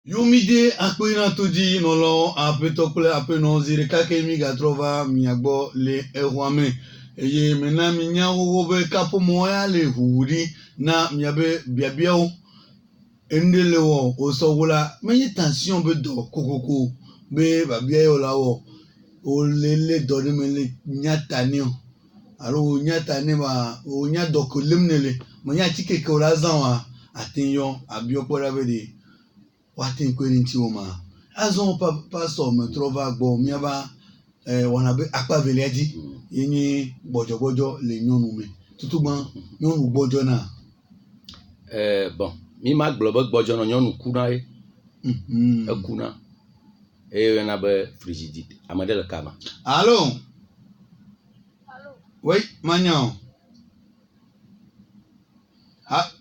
Yomide akpena todi nolo apetokle apeno zire kake mi gatrova miagbo le erwame eye mena minya wobe kapo moya le huri na miabe biabiao endele wo osogola menye tension be do kokoko be babia la wo o lele do de mele nyatane alo nyatane ba o nya do ko lemnele manya tike ko la zanwa atinyo abiopora be de watin kwerinti woma azon pastor me trova gbo miaba wana be apa veleji yin bojobojo le nyonu me tutugban nyonu bojo na bon mi ma gblɔ be gbɔdzɔ nɔ nyɔnu kuna ye ekuna eye yɔna be frigidite ame ɖe le kama. Allô oui manyao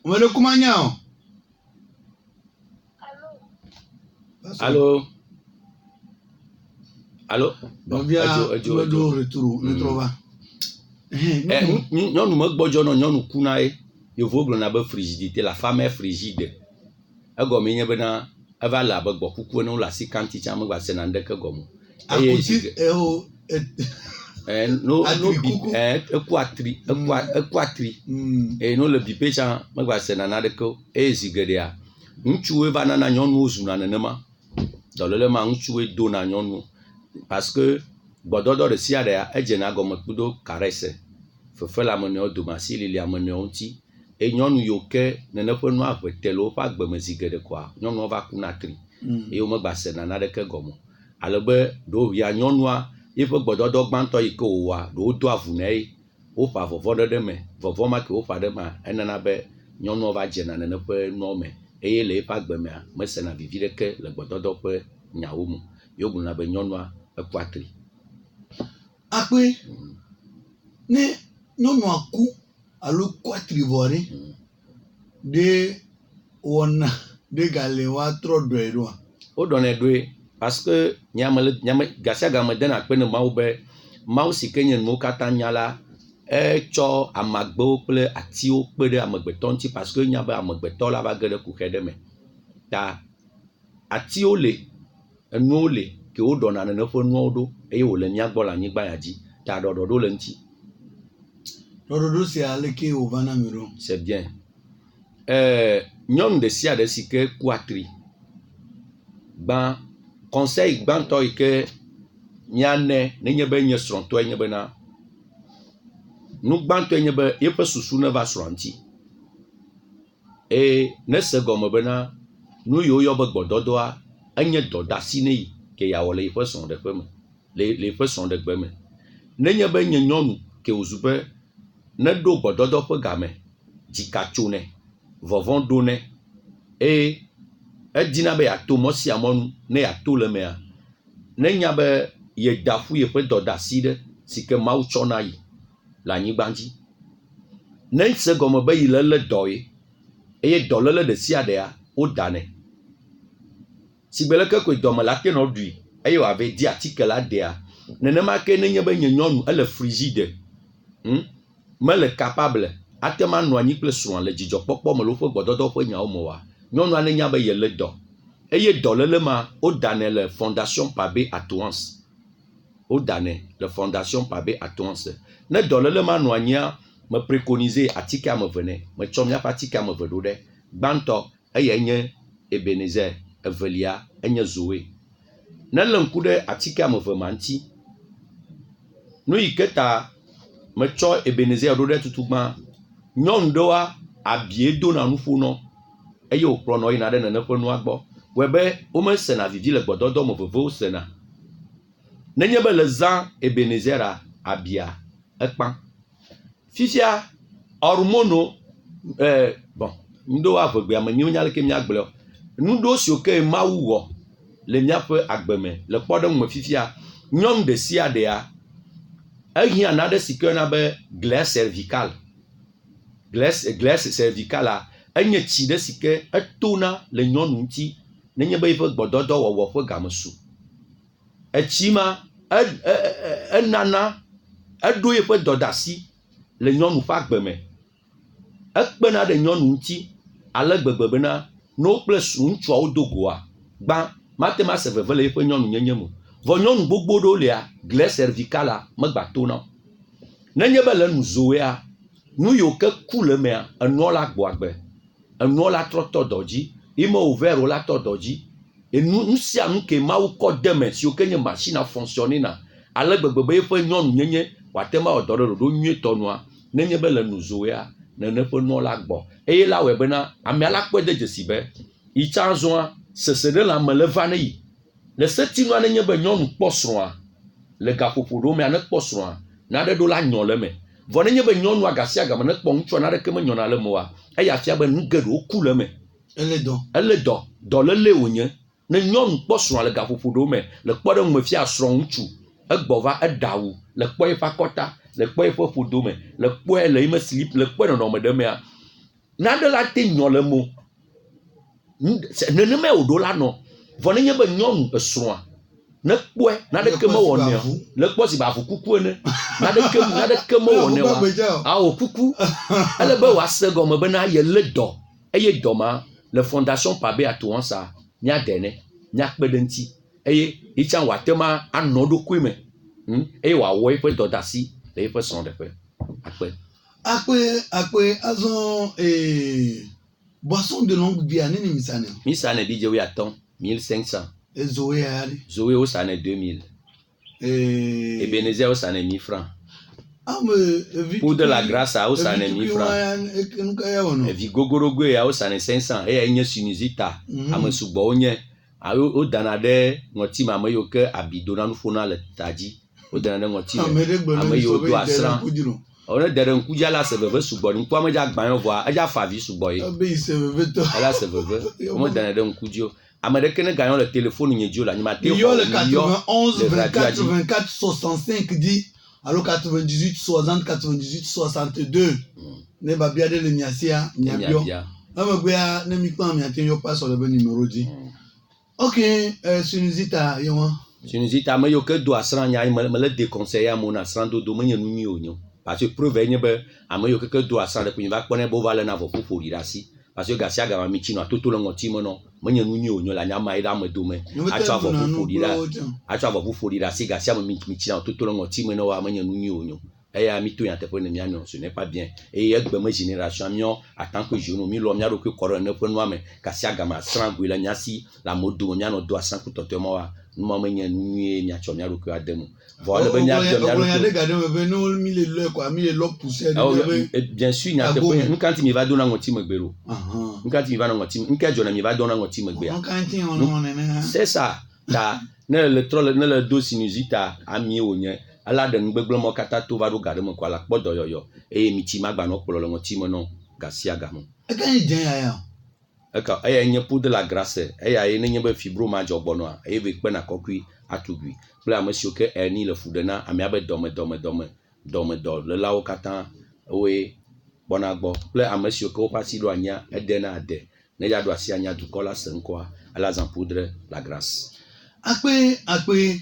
me le kumanyao Allô allô bon edzo retour ne trova nyɔnu me gbɔdzɔ nɔ nyɔnu kuna ye yevo gblɔna be frigidite la femme est frigide egɔme nye bena eva le abe gbɔ kuku ne wole asi kam titsa megba sena ŋdeke gɔme eku atri eye no le bipe tsa megba sena naneke eye zi geɖea ŋutsuwoe va nana nyɔnuwo zuna nenema dɔléle ma ŋutsuwoe dona nyɔnuwo parce que gbɔdɔdɔ ɖe sia ɖea edzena gɔme kudo caresse fefe le ame newo dome asi lili ame newo ŋuti eye nyɔnu yiwo ke nene ƒe nua ʋete le woƒe agbeme zi geɖe koa nyɔnuwo va kuna tri eye womegba sena naneke gɔme alebe ɖewohia nyɔnua yiƒe gbɔdɔdɔ gbãtɔ yi ke wòwɔa ɖewo do avu na ye woƒa vɔvɔ ɖe me vɔvɔ ma ke woƒa ɖe ma enana be nyɔnuwo va dzena nene ƒe nuwo me eye le yiƒe agbemea mesena vivi ɖeke le gbɔdɔdɔ ƒe nyawo me yewo gblɔna be nyɔnua eku atri. Akpe ne nyɔnua ku alo ku atri vɔ ɖe de wɔna de gale woatrɔ ɖɔe ɖoa woɖɔnɛ ɖoe parce que nyame gasia game dena akpe ne Mawu be Mawu si ke nye nuwo katã nya la etsɔ amagbewo kple atiwo kpe ɖe amegbetɔ ŋuti parce que nya be amegbetɔ la va ge ɖe kuxe ɖe me ta atiwo le enuwo le ke woɖɔna nene ƒe nuwo ɖo eye wòle míagbɔ le anyigba ya dzi ta ɖɔɖɔɖo le ŋuti. Ɖɔɖɔɖo sia leke wòvana mi ɖo? C'est bien. Nyɔnu ɖe sia ɖe si ke ku atri gbã conseil gbãtɔ yi ke míanɛ nenye be nye srɔ̃tɔe nye bena nu gbãtɔe nye be yeƒe susu neva srɔ̃a ŋuti eye ne se gɔme bena nu yiwo yɔ be gbɔdɔdɔa enye dɔdeasi ne yi ke yeawɔ le yiƒe srɔ̃ɖeƒe me le yiƒe srɔ̃ɖegbe me nenye be nye nyɔnu ke wòzu be neɖo gbɔdɔdɔ ƒe game dzika tsonɛ vɔvɔ̃ ɖonɛ eye edina be yeato mɔ sia mɔnu ne yeato le mea nenya be yeda ƒu yeƒe dɔdeasi ɖe si ke Mawu tsɔ na yi le anyigba dzi ne se gɔme be yi le lé dɔ ye eye dɔléle ɖe sia ɖea wodanɛ sigbe leke koe dɔme la ate nɔ ɖui eye wòave di atike la ɖea nenema ke nenye be nye nyɔnu ele frigide mele capable ate ma nɔ anyi kple srɔ̃a le dzidzɔkpɔkpɔ me le woƒe gbɔdɔdɔ ƒe nyawo me oa nyɔnua nenya be yele dɔ eye dɔléle ma wodanɛ le fondation Pabe Atoance wodanɛ le fondation Pabe Atoance ne dɔléle ma nɔ anyia me préconise atike ame eve nɛ metsɔ míaƒe atike ame eve ɖo ɖe gbãtɔ eyae nye Ebenezer evelia enye Zoe ne le ŋku ɖe atike ame eve ma ŋuti nu yi ke ta metsɔ Ebenezer ɖo ɖe tutugbã nyɔnu ɖewoa abie dona nuƒonɔ eye wòkplɔnɔ yina ɖe nene ƒe nua gbɔ wɔe be womesena vivi le gbɔdɔdɔ me vevewo sena nenye be le zã Ebenezera abia ekpã fifia ɔrumono bon ŋɖewo avegbea me nyo nya leke míagblɔ nuɖewo siwo ke Mawu wɔ le míaƒe agbeme le kpɔɖeŋu me fifia nyɔnu ɖe sia ɖea ehiã naɖe si ke yɔna be glaire cervicala enye tsi ɖe si ke etona le nyɔnu ŋuti nenye be yiƒe gbɔdɔdɔ wɔwɔ ƒe game su etsi ma enana eɖo yiƒe dɔdeasi le nyɔnu ƒe agbeme ekpena ɖe nyɔnu ŋuti ale gbegbe bena no kple ŋutsuawo do goa gbã matema se veve le eƒe nyɔnu nyenye me vɔ nyɔnu gbogbo ɖewo lia glɛ cervicala megba to na nenye be le nu zoea nu yiwo ke ku le mea enua la gbɔ agbe enua la trɔ tɔ dɔ dzi ime ouvert la tɔ dɔ dzi nu sia nu ke Mawu kɔ de me siwo ke nye machine fonctionner na ale gbegbe be eƒe nyɔnu nyenye wate ma wɔ dɔ ɖe ɖoɖo nyuietɔ nua nenye be le nu zoea nene ƒe nua la gbɔ eye la wɔe bena amea la kpɔe de dzesi be yi tsã zɔa sese ɖe le ame le va ne yi le setinua nenye be nyɔnu kpɔ srɔ̃a le gaƒoƒo ɖewo mea ne kpɔ srɔ̃a naɖe ɖo la nyɔ le me vɔ nenye be nyɔnua gasi agame ne kpɔ ŋutsua naɖeke menyɔna le me oa eya fia be nu geɖewo ku le me ele dɔ lele wònye ne nyɔnu kpɔ srɔ̃a le gaƒoƒo ɖewo me le kpɔɖeŋu me fia srɔ̃ ŋutsu egbɔ va eɖa awu le kpɔ eƒe akɔta le kpɔ eƒe ƒodo me le kpɔe le eme slip le kpɔe nɔnɔme ɖe mea naɖe la te nyɔ le mo nenema wòɖo la nɔ vɔ nenye be nyɔnu esrɔ̃a ne kpɔe naɖeke mewɔ nea le kpɔ si be avu kuku ene naɖeke mewɔ nea wa awɔ kuku ele be wòase gɔme bena yele dɔ eye dɔ ma le fondation pabe atoa sa miaɖe ne miakpe ɖe ŋuti eye yi tsã wòate ma anɔ ɖokui me eye wòawɔ eƒe dɔdeasi le eƒe srɔ̃ɖeƒe akpe azɔ boisson de longue vie nini misane bidze 1500 Zoé ali. Zoé au sane 2000. Ebenezer au sane 1000 francs. Pour de la grâce au sane 1000 francs. Evi gogorogo au sane 500. Et enye sinusita. Ame subo onye. O dana de ngoti mame yo ke abidona nu fona le tadzi. O dana de ngoti ame yo do asran. On est derrière un coup la se veve subo ni kwa meja gban voa eja favi subo yi. Ala se veve. On dana de un coup dio. Américain ne gagnant le téléphone n'y est la animateur. Il y a le 91 24 24 65 dit alors 98 60 98 62. Ne ba bien de l'emiasia nyabio. Ame gbe ne mi pa mi atenyo pas sur le bon numéro dit. OK, sinusita yo. Sinusita me yo ke do asran nya me le déconseiller à mon asran do me nyu mi onyo. Parce que preuve nye be ame yo ke do asran de ko va kone bo vale na vo fu rirasi. Parce que gasia gama michino toto lo ngoti mo no menye nunyi onyo la nyama ida me dome acha vo fodira si gasia me michino toto lo ngoti mo no wa menye nunyi onyo eya mi to yan te pone miano ce n'est pas bien et egbe me génération mio en tant que jeune mi lo mia ro ke koro ne pon wa me gasia gama sran gwe la nyasi la modo miano do asan ku toto mo wa no menye nunyi mia cho mia ro ke ademu voilà ben mia bien sûr nya te pone quand mi va donner ngoti me gbero quand mi va ngoti nke jona mi va donner ngoti me gbe c'est ça ta ne le troll ne le do sinusita ami onye ala de ngbegble mo kata to va do gade mo kwa la kpodo yoyo e mi ti magba no kpolo ngoti mo no gasia gamo e kan jen ya eka e enye pour de la grâce e ya e nenye be fibroma jogbono a e be pe na kokui atugui pla monsieur que eni le fudena ami abe dome do le lawo kata we bonagbo pla monsieur que o pasi do anya e de na ade ne ya do asi anya du kola senkoa ala zan poudre la grâce akpe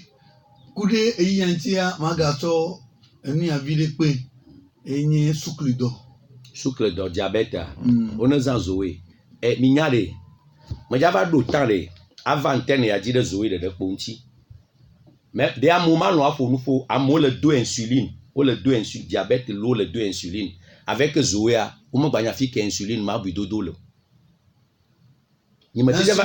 kude eyantia magato eni avide pe enye sucre do diabète on zan zoé e minyare me java do tare avant tene ya jide zoé de ponti mais de un moment lo afo nufo amo le do insuline o le do insuline diabète lo le do insuline avec zoé a o mo gbanya fi ke insuline ma bu dodo lo ni me java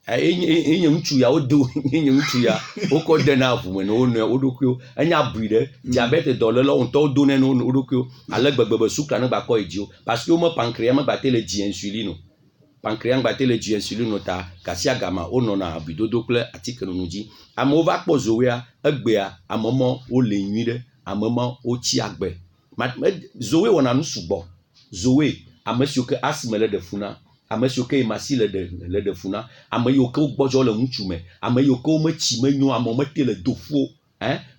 enye ŋutsu ya wodo enye ŋutsu ya woko de na avu me no no woɖokuiwo enya bui ɖe diabète dɔléle ŋutɔ do ne no woɖokuiwo ale gbegbe be sukra ne gba kɔ yi dzi o parce que wo me pancréas me gba te le dzi insuline o pancréas gba te le dzi insuline o ta gasia gama wonɔna abuidodo kple atike nunu dzi amewo va kpɔ zoea egbea amemo wo le nyui ɖe amemo wo tsi agbe zoe wɔna nu sugbɔ zoe ame siwo ke asime le ɖe funa ame siwo ke masi le de funa ame yiwo ke gbɔdzɔ le ŋutsu me ame yiwo ke metsi menyo ame mete le dofuo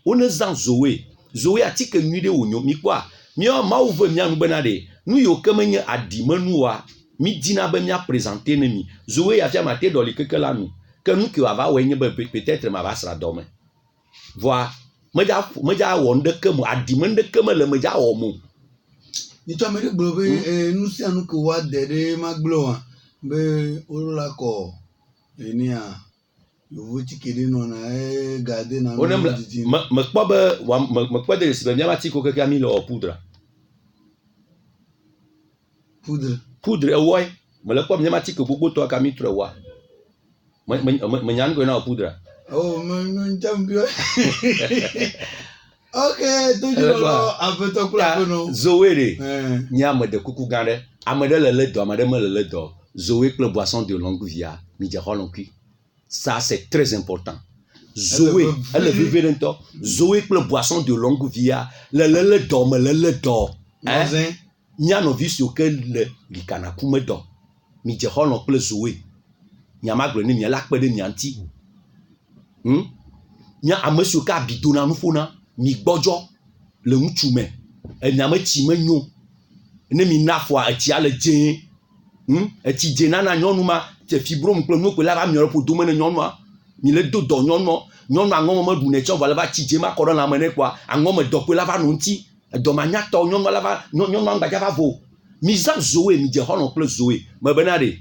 wone zã zoe atike nyui ɖe wonyo mi kpɔa mia mawu ve mia nu bena ɖe nu yiwo ke menye adimenuwa mi dina be mia présenter ne mi zoe ya fia mate dɔli keke la nu ke nu ke ava wɔe nye be peut-être ma va sra dɔ me voa meja wɔ ndeke mo adime ndeke me le meja wɔ mo ni to amere gbo be nu si anu ko wa dede ma glo wa be orola ko Enia yovo tikede nona garder na on aime me kpɔ be me kpɔ de si be mía ti ko keke mi le poudre ewɔe me le kpɔ mía ti ko gbogbo tɔ ka mi trɔ wa me nya ngo na poudre oh me champion okay to jo apeto kula kono zoé de nya me de kuku gã ɖe ame ɖe le dɔ ame ɖe me le dɔ zoé kple boisson de longue vie mi dze xɔ lɔnkui ça c'est très important zoé elle est vivre ntɔ zoé kple boisson de longue vie le dɔ me le dɔ nya nɔvi siwo ke le likana ku me dɔ mi dze xɔ lɔ kple zoé nyamagblɔ ne mia la kpe ɖe mia ŋuti nya ame siwo ke abi dona nu ƒona mi gbɔdzɔ le ŋutsu me enyame tsi me nyo ne mi na afɔa etsia le dzẽ etsi dzẽ nana nyɔnu ma te fibrome kple nuwo kpe la va miɔ ɖe ƒodome ne nyɔnua mi le do dɔ nyɔnua aŋɔme me ɖu ne tsɔ va le va tsi dzẽ ma kɔ ɖe lãme ne kɔa aŋɔme dɔ kpe la va nɔ ŋuti edɔ ma nyatɔ nyɔnua ŋgbadza va vo mi zã zoé mi dze xɔlɔ kple zoé me bena ɖe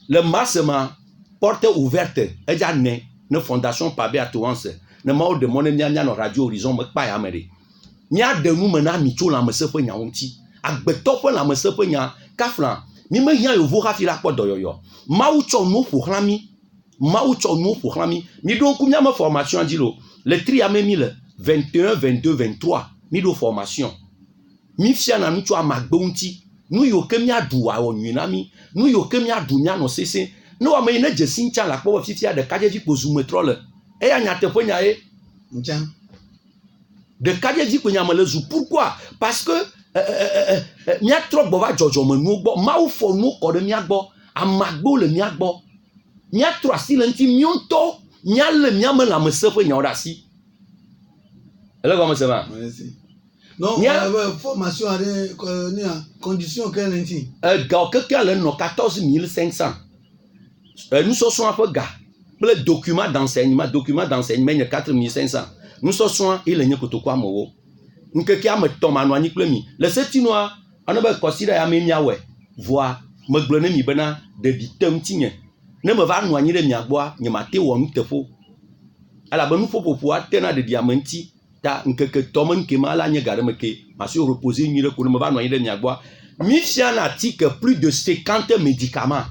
le mars ma porte ouverte edza ne fondation Pabe Atowanse ne mawo de mɔ ne mianɔ radio horizon me kpa ya me ɖe míaɖe nu me na mi tso lãmesẽ ƒe nyawo ŋuti agbetɔ ƒe lãmesẽ ƒe nya kafla mi me hiã yovo hafi la kpɔ dɔyɔyɔ mawu tsɔ nuwo ƒoxlã mi mi ɖo ŋku míame formation dzi lo le tri ya me mi le 21 22 23 mi ɖo formation mi fiana nu tso amagbe ŋuti nu yiwo ke míaɖu awɔ nyui na mi nu yiwo ke míaɖu míanɔ sesẽ ne wɔame yi ne dze si ŋtsã le akpɔ be fifia ɖekadzevi kpo zu metrɔ le eya nyateƒe nya ye ɖekadzevi kpo nya me le zu pourquoi parce que míatrɔ gbɔ va dzɔdzɔme nuwo gbɔ mawu fɔ nuwo kɔ ɖe mía gbɔ amagbewo le mía gbɔ míatrɔ asi le ŋuti míawo ŋutɔ míalé míame lãmesẽ ƒe nyawo ɖe asi ele gɔme se ma non formation aɖe ne condition ke le ŋuti gawo keke le nɔ 14500 nusɔsrɔ̃a ƒe ga kple document d'enseignement nye 4500 nusɔsrɔ̃a ile nye kotoku amewo nkeke ame tɔ̃ manɔ anyi kple mi le setinoa ane be kɔsiɖa ya me miawɔe voa megblɔ ne mi bena ɖeɖi te ŋutinye ne me va nɔ anyi ɖe mia gbɔa nye mate wɔ nuteƒo elabe nuƒoƒoƒo ate na ɖeɖia me ŋuti ta nkeke tɔ me nuke ma la nye ga ɖe me ke masi reposer nyui ɖe ko ne me va nɔ anyi ɖe mia gbɔa mi fiana article plus de 50 médicaments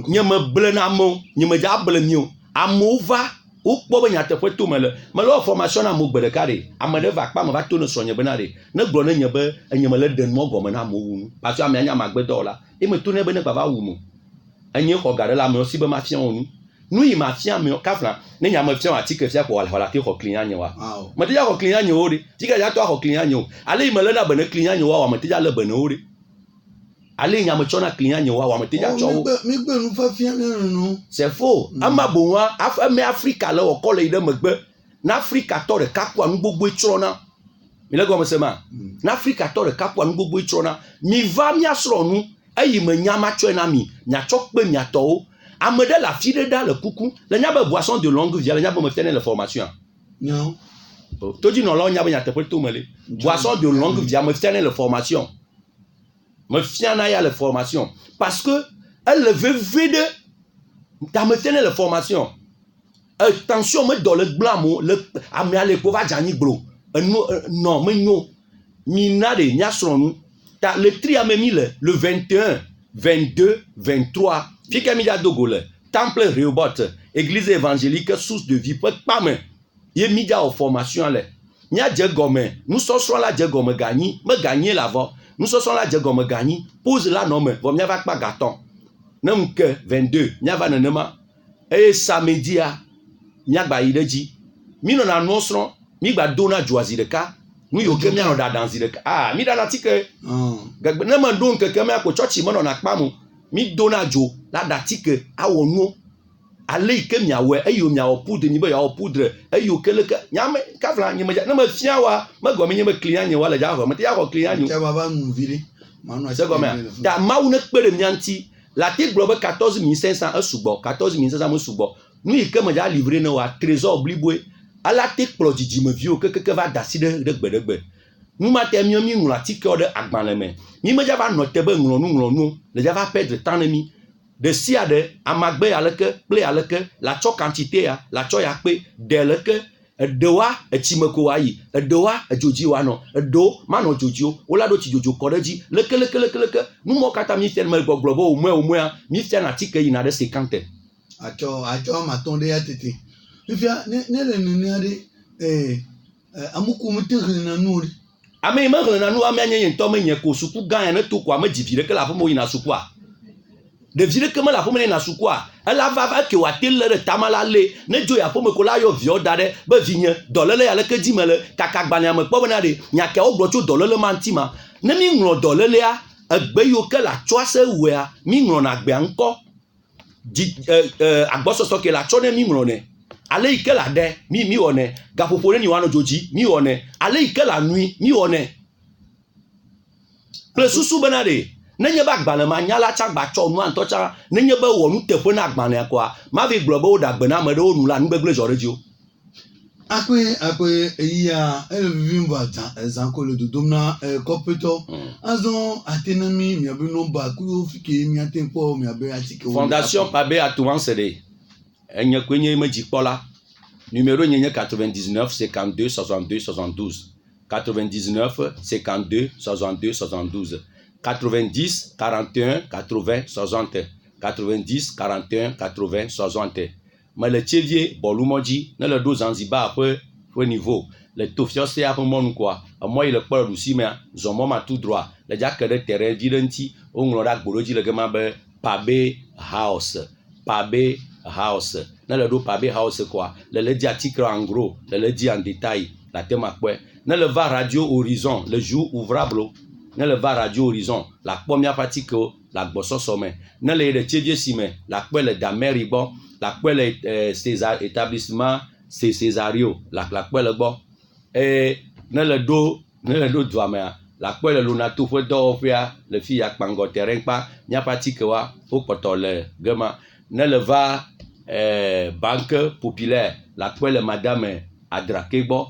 nye me ble na amewo nye me dza ble mi o amewo va wokpɔ be nyateƒe to me le wɔ formation na amewo gbe ɖeka ɖe ame ɖe va akpa me va to ne srɔ̃nye bena ɖe ne gblɔ ne nye be enye me le ɖe nuɔ gɔme na amewo wu nu parce que amea nye amagbedɔwɔla e me to ne be ne gbava wu mo enye xɔ ga ɖe le amewo si be ma fia wo nu yi ma fia amewo kafla ne nya me fia wo atike fia ko wala te xɔ klinya nye wa me te dza xɔ klinya nye wo ɖe tike dza to xɔ klinya nye o ale yi me le na be ne klinya nye wa me te dza le be ne wo ɖe ale nya me tsɔ na klinya nye wa me te dza tsɔ wo mi gbe nu fa fia no c'est faux ama bonwa ame Afrika le wɔkɔ le yi ɖe megbe na Afrika tɔ ɖeka kpɔa nu gbogbo tsrɔ̃na mi le gɔme se ma na Afrika tɔ ɖeka kpɔa nu gbogbo tsrɔ̃na mi va miasrɔ̃ nu eyi me nya ma tsɔe na mi miatsɔ kpe miatɔwo ame ɖe le afi ɖe ɖa le kuku le nya be boisson de longue vie le nya be me fiane le formation todzinɔlawo nya be nyateƒe to me le boisson de longue vie me fiane le formation me fiana ya le formation parce que elle veve ɖe ta me fiane le formation tension me dɔ le gblamo le amea le ko va dze anyi gblo enu non me nyo mi na ɖe miasrɔ̃ nu ta le tri ame mi le 21 22 23 fike mi dza dogo le temple Rehoboth église évangélique source de vie ƒe kpa me ye mi dza wɔ formation le miadze gɔme nusɔsrɔ̃ la dze gɔme ganyi me ganyi la vɔ nusɔsrɔ̃ la dze gɔme ganyi pose la nɔ me vɔ miava kpa gatɔn ne ŋke 22 miava nenema eye samedia miagba yi ɖe dzi mi nɔna nuwo srɔ̃ mi gba dona dzoa zi ɖeka nu yiwo ke mianɔ ɖaɖam zi ɖeka mi ɖana tike ne me ɖo ŋkeke mea ko tsɔtsi menɔna kpam o mi dona dzo la ɖa tike awɔ nuwo ale yi ke miawɔe eyiwo miawɔ poudre mi be yeawɔ poudre eyiwo ke leke nyame kafla nye ne me fia wa megɔme nye be klinya nye wa le dza xɔ me te dza xɔ klinya nye se gɔmea ta mawu ne kpe ɖe mia ŋuti la te gblɔ be 14500 esugbɔ 14500 me sugbɔ nu yi ke me dza livre ne wa trésor bliboe ala te kplɔ dzidzimeviwo kekeke va da si ɖe gbeɖegbe nu ma te mi ŋlɔ atikewo ɖe agbalẽ me mi me dza va nɔ te be ŋlɔ nu le dza va perdre temps ne mi de sia de amagbe aleke kple aleke la tsɔ quantité ya la tsɔ ya kpe de leke eɖewoa etsimeko wayi eɖewoa edzodzi woanɔ eɖewo manɔ dzodzio wola ɖo tsi dzodzo kɔ ɖe dzi leke numɔ katã mi fia me gbɔgblɔ be omoea mi fia na atike yina ɖe 50 atsɔ matɔn ɖe ya tete fifia ne le nenea ɖe amuku mete hlena nuwo ɖe ame yi me hlena nuwo ame nye ŋutɔ menye ko suku gã ya ne to ko ame dzi vi ɖeke le aƒe me yina sukua ɖevi ɖeke me le aƒe me yina sukua ela va ke wòate lé ɖe tama la lé ne dzo ya aƒe me ko la yɔ viawo da ɖe be vinye dɔléle ya leke dzi me le kaka agbalẽa me kpɔ bena ɖe nyakeawo gblɔ tso dɔléle ma ŋuti ma ne mi ŋlɔ dɔlélea egbe yiwo ke le atsɔ ase wea mi ŋlɔna agbea ŋkɔ agbɔsɔsɔ ke le atsɔ ne mi ŋlɔnɛ ale yi ke la ɖe mi wɔnɛ gaƒoƒo ne ni woanɔ dzodzi mi wɔnɛ ale yi ke la nui mi wɔnɛ kple susu bena ɖe nenye be agbalẽ ma nya la tsã gba tsɔ nua ŋutɔ tsã nenye be wɔ nuteƒe na agbalẽa koa mavi gblɔ be woɖe agbe na ame ɖewo nu la nugbegble zɔ ɖe dzi o. akpe eyia ele vivim va zã ko le dodom na kɔpetɔ azɔ ate na mi miabe nɔmba kuyo fike miate kpɔ miabe atike. Fondation Pabe Atoumance de enye koe nye me dzikpɔla numéro nye 99 52 62 72 99 52 62 72 90 41 80 60 90 41 80 60 me le Tchevie bɔlumɔdzi ne le ɖo Zanzibar ƒe niveau le tofiɔsea ƒe mɔnu koa emɔ yi le kpɔ le ɖusimea zɔmɔ ma tout droit le dza ke ɖe terrain vi ɖe ŋuti woŋlɔ ɖe agbo ɖe dzi le gema be Pabe House ne le ɖo Pabe House koa le dzi article en gros le dzi en détail la tema kpɔe ne le va Radio Horizon le jour ouvrable ne le va Radio Horizon la kpɔ miaƒe article la gbɔsɔsɔ me ne le ɖe Tchevie si me la kpɔe le Dameri gbɔ la kpɔe le établissement Césario la kpɔe le gbɔ ne le ɖo dua mea la kpɔe le Lonato ƒe dɔwɔƒea le fi ya kpangɔ terrain kpa miaƒe article wa wo kpɔtɔ le gema ne le va Banque Populaire la kpɔe le Madame Adrake gbɔ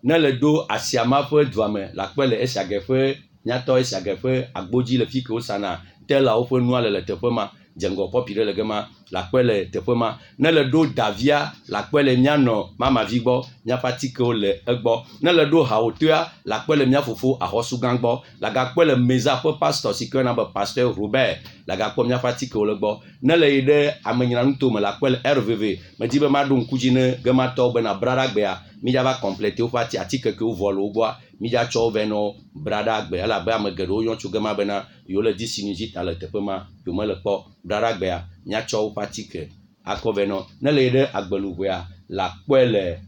ne le ɖo Asiama ƒe dua me la kpɔe le Esiage ƒe miatɔ Esiage ƒe agbodzi le fi ke wosana telawo ƒe nua le teƒe ma dzeŋgɔ pɔpi ɖe le gema la kpɔe le teƒe ma ne le ɖo Davia la kpɔe le mianɔ mamavi gbɔ miaƒe atikewo le egbɔ ne le ɖo Hawotoa la kpɔe le mia fofo Ahɔsugã gbɔ la gakpɔe le Meza ƒe pasteur si ke yɔna be pasteur Robert la gakpɔ miaƒe atikewo le gbɔ ne le yi ɖe amenyranuto me la kpɔe le RVV medi be maɖo ŋku dzi ne gematɔwo bena braɖagbea mídza va compléter woƒe atike ke wovɔ le wo gbɔa mídza tsɔ wo vɛ nɔ braɖagbe elabe ame geɖewo yɔ tso gema bena yewo le disinu dzi ta le teƒe ma yewo mele kpɔ braɖagbea míatsɔ woƒe atike akɔ vɛ nɔ ne le yi ɖe agbeluʋea la kpɔe le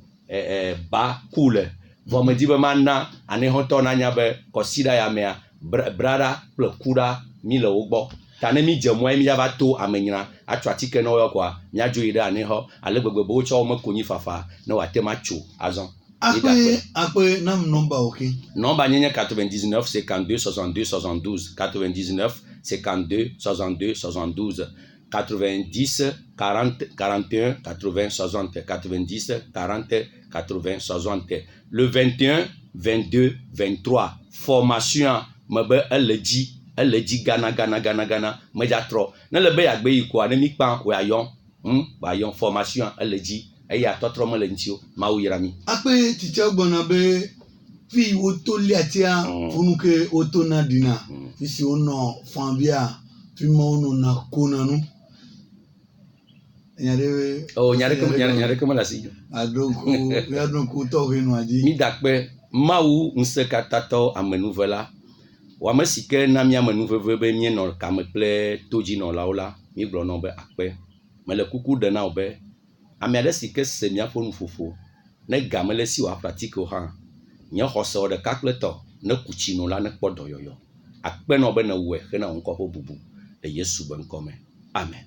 ba kule vɔ medi be mana anehɔtɔ nanya be kɔsiɖa ya mea braɖa kple kuɖa mi le wo gbɔ ta ne mi dze mɔe mi va to amenyra atsɔ atike ne woyɔ koa miadzo yi ɖe anehɔ ale gbegbe be wotsɔ wo me konyi fafa ne wòate ma tso azɔ. akpe nam nɔmba oke. Nɔmba nye 99 52 62 72 99 52 62 72 90 40 41 80 60 90 40 80 60 le 21 22 23 formation me be ele dzi gana medzatrɔ ne le be yagbe yi koa ne mi kpa wòayɔ formation ele dzi eya tɔtrɔ me le ŋuti o mawu yra mi. akpe titsa gbɔna be fi woto liatia funuke woto na dina fi si wonɔ fanbia fi ma wonɔ kona nu. nya ɖeke me le asi. aɖonku tɔxɛ nɔ adzi. mi da kpe mawu ŋusẽkatãtɔ amenuve la wɔame si ke na mi amenuveve be mienɔ kame kple todzinɔlawo la mi gblɔ nɔ be akpe mele kuku ɖe na wo be ame aɖe si ke se miaƒe nuƒoƒo ne game le si wòaƒle atikewo hã nye xɔsewɔ ɖeka kple tɔ ne ku tsino la ne kpɔ dɔyɔyɔ akpe nɔ be ne wɔe hena wo ŋkɔ ƒe bubu le Yesu be ŋkɔ me amen.